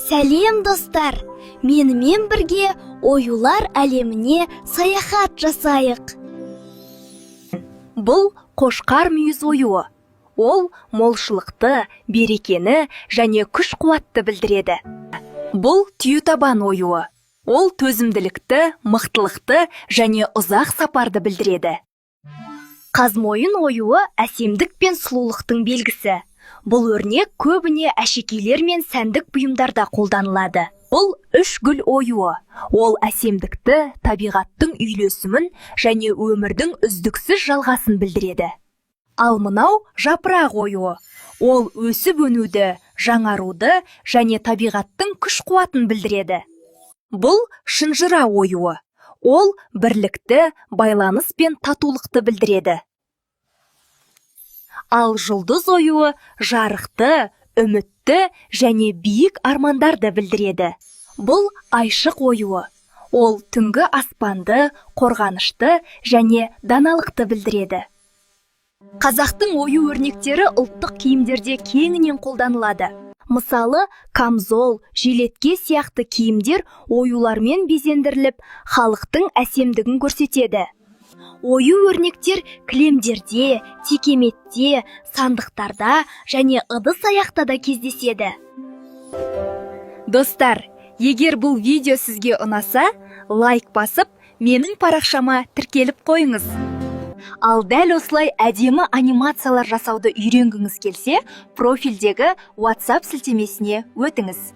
Сәлем достар, менімен бірге оюлар әлеміне саяхат жасайық. Бұл қошқар мүйіз оюы. Ол молшылықты, берекені және күш-қуатты білдіреді. Бұл түйетабан оюы. Ол төзімділікті, мықтылықты және ұзақ сапарды білдіреді. Қазмойын оюы әсемдік пен сұлулықтың белгісі. Бұл өрнек көбіне әшекейлер мен сәндік бұйымдарда қолданылады. Бұл үш гүл оюы. Ол әсемдікті, табиғаттың үйлесімін және өмірдің үздіксіз жалғасын білдіреді. Ал мынау жапырақ оюы. Ол өсіп өнуді, жаңаруды және табиғаттың күш-қуатын білдіреді. Бұл шынжыра оюы. Ол бірлікті, байланыс пен татулықты білдіреді. Ал жұлдыз оюы жарықты, үмітті және биік армандарды білдіреді. Бұл айшық оюы. Ол түнгі аспанды, қорғанышты және даналықты білдіреді. Қазақтың ою өрнектері ұлттық киімдерде кеңінен қолданылады. Мысалы, камзол, жилетке сияқты киімдер оюлармен безендіріліп, халықтың әсемдігін көрсетеді. Ою өрнектер кілемдерде, текеметте, сандықтарда және ыдыс-аяқта да кездеседі. Достар, егер бұл видео сізге ұнаса, лайк басып, менің парақшама тіркеліп қойыңыз. Ал дәл осылай әдемі анимациялар жасауды үйренгіңіз келсе, профильдегі WhatsApp сілтемесіне өтіңіз.